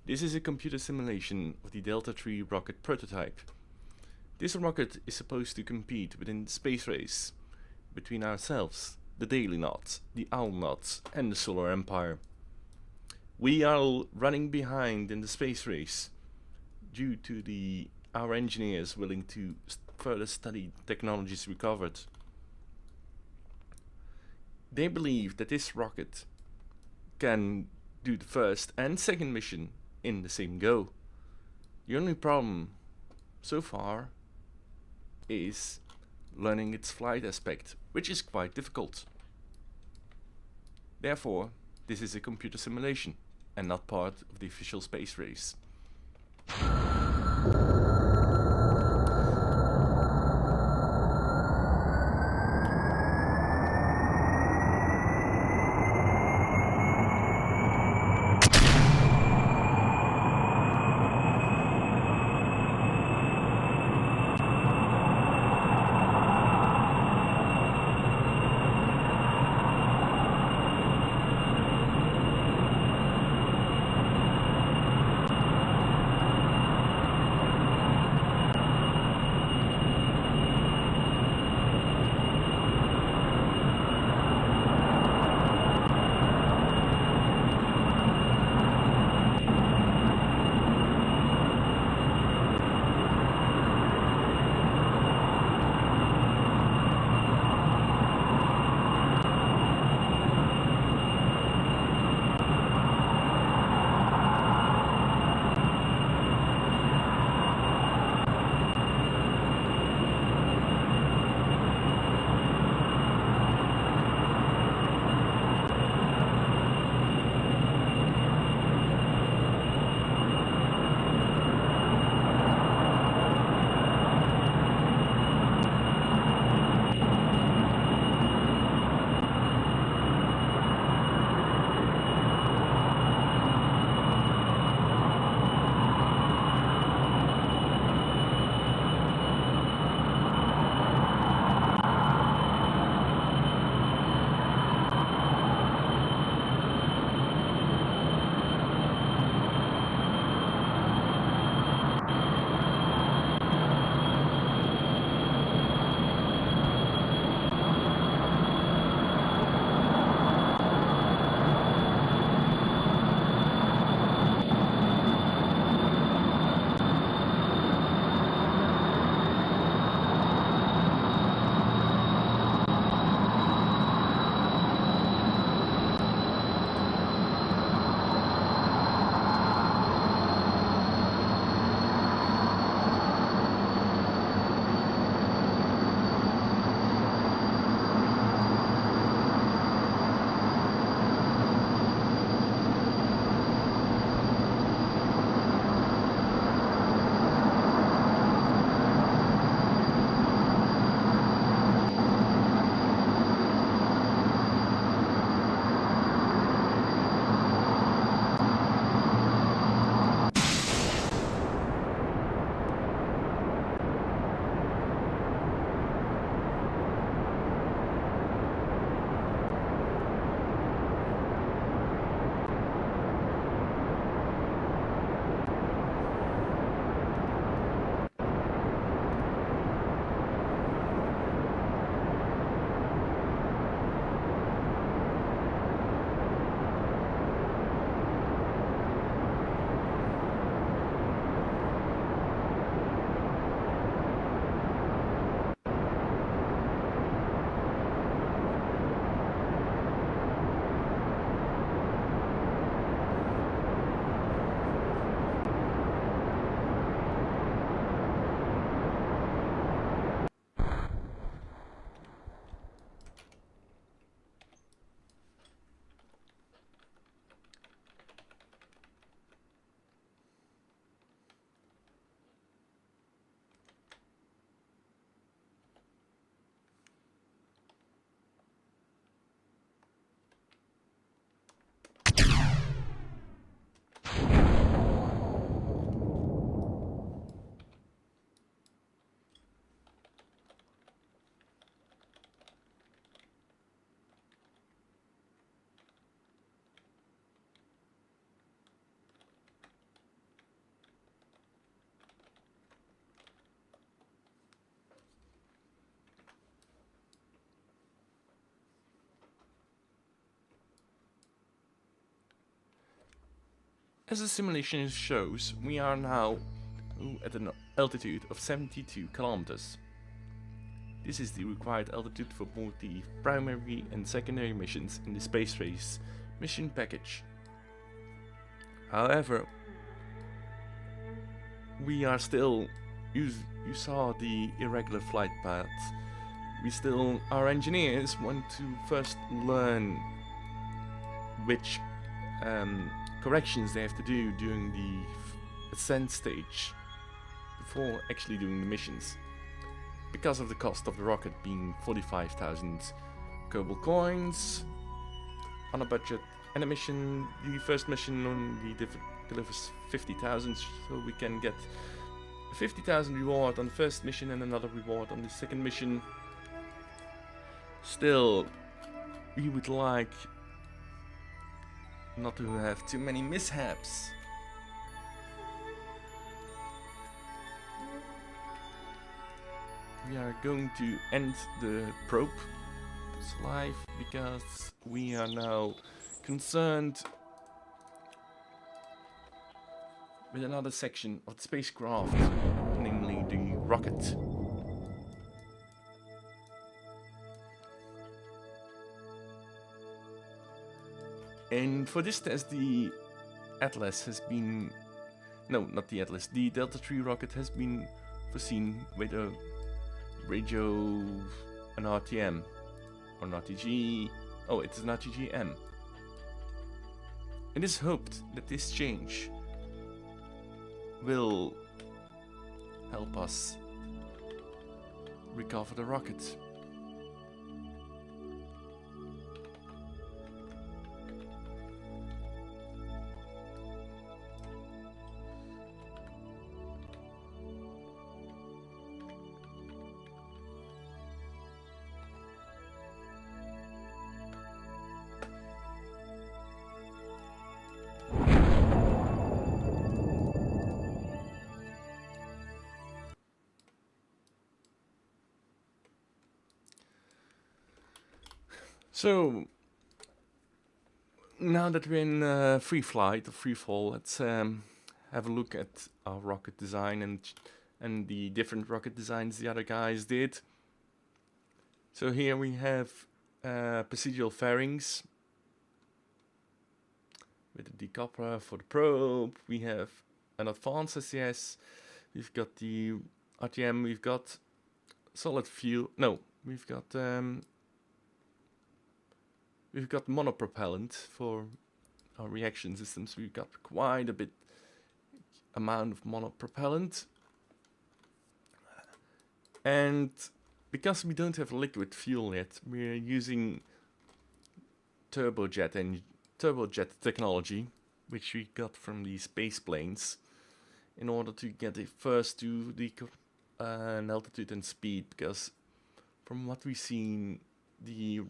This is a computer simulation of the Delta III rocket prototype. This rocket is supposed to compete within the space race between ourselves, the Daily Knot, the Owl Knot and the Solar Empire. We are running behind in the space race due to our engineers willing to further study technologies recovered. They believe that this rocket can do the first and second mission in the same go. The only problem so far is learning its flight aspect, which is quite difficult. Therefore, this is a computer simulation and not part of the official space race. As the simulation shows, we are now at an altitude of 72 kilometers. This is the required altitude for both the primary and secondary missions in the space race mission package. However, we are still, you saw the irregular flight paths. Our engineers want to first learn which corrections they have to do during the ascent stage before actually doing the missions. Because of the cost of the rocket being 45,000 Kerbal coins on a budget, and the first mission only delivers 50,000, so we can get a 50,000 reward on the first mission and another reward on the second mission. Still, we would like not to have too many mishaps. We are going to end the probe's life because we are now concerned with another section of the spacecraft, namely the rocket. And for this test, the Atlas has been... No, not the Atlas. The Delta III rocket has been foreseen with a radio, an RTM, or an RTG. Oh, it is an RTG-M. It is hoped that this change will help us recover the rocket. So, now that we're in free flight or free fall, let's have a look at our rocket design and the different rocket designs the other guys did. So here we have procedural fairings with the decoupler for the probe. We have an advanced SCS. We've got the RTM. We've got solid fuel. No, we've got monopropellant for our reaction systems. We've got quite a bit amount of monopropellant. And because we don't have liquid fuel yet, we're using turbojet technology, which we got from the space planes, in order to get it first to the altitude and speed. Because from what we've seen, the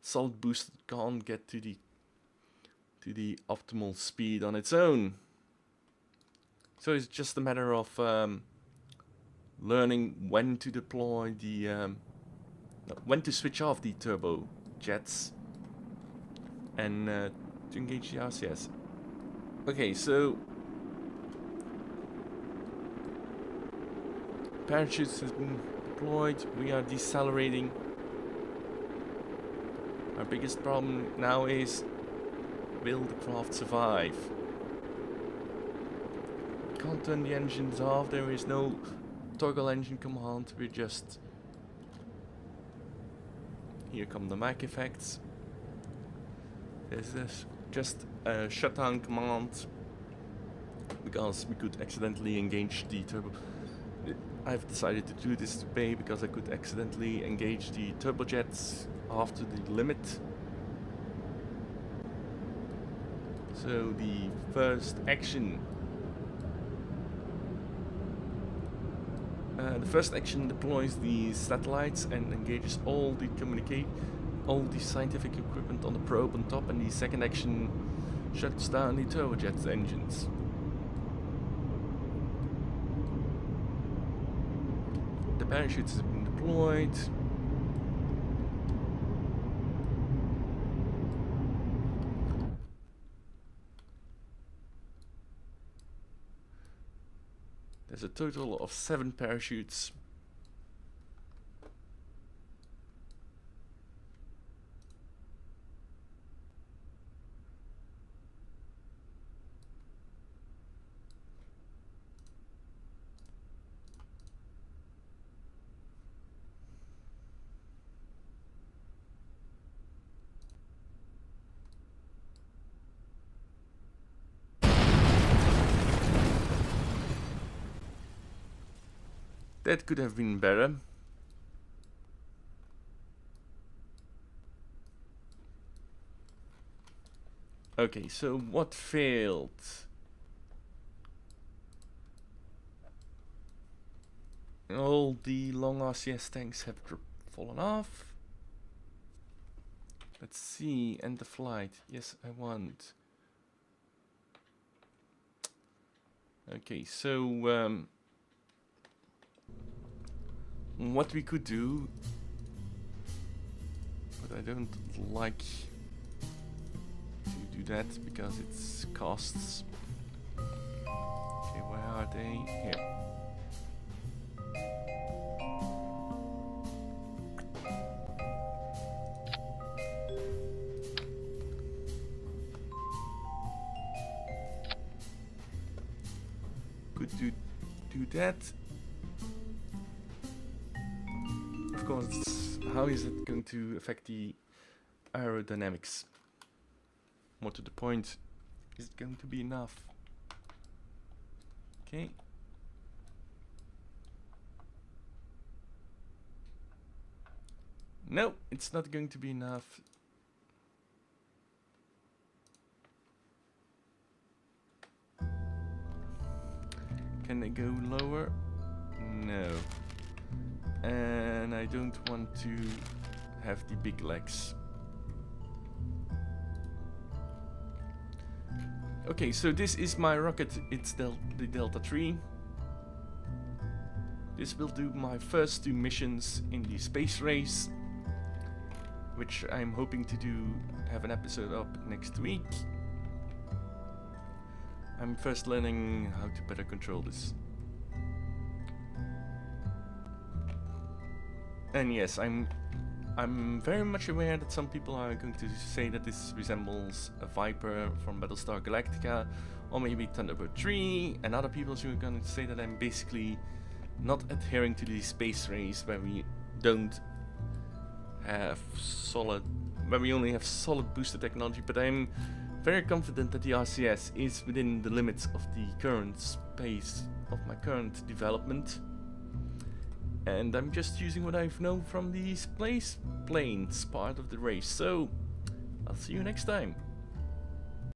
solid boost can't get to the optimal speed on its own. So it's just a matter of learning when to deploy when to switch off the turbo jets and to engage the RCS. Okay, so parachutes has been deployed. We are decelerating. Our biggest problem now is, will the craft survive? Can't turn the engines off, there is no toggle engine command, we're just... Here come the mic effects. There's this just a shutdown command, because we could accidentally engage the turbo... I've decided to do this today because I could accidentally engage the turbojets after the limit. So the first action deploys the satellites and engages all the scientific equipment on the probe on top, and the second action shuts down the turbojet engines. The parachutes have been deployed. There's a total of 7 parachutes. That could have been better. Okay, so what failed? All the long RCS tanks have fallen off. Let's see, end the flight. Yes, I want. Okay, so what we could do, but I don't like to do that because it's costs. Okay, where are they? Here. Could do that. Of course, how is it going to affect the aerodynamics? More to the point, is it going to be enough? Okay. No, it's not going to be enough. Can they go lower? No. And I don't want to have the big legs. Okay, so this is my rocket. It's the Delta 3. This will do my first 2 missions in the space race, which I'm hoping to have an episode up next week. I'm first learning how to better control this. And yes, I'm very much aware that some people are going to say that this resembles a Viper from Battlestar Galactica, or maybe Thunderbird 3, and other people are going to say that I'm basically not adhering to the space race where we don't have where we only have solid booster technology, but I'm very confident that the RCS is within the limits of the current space of my current development. And I'm just using what I've known from the space planes part of the race. So, I'll see you next time.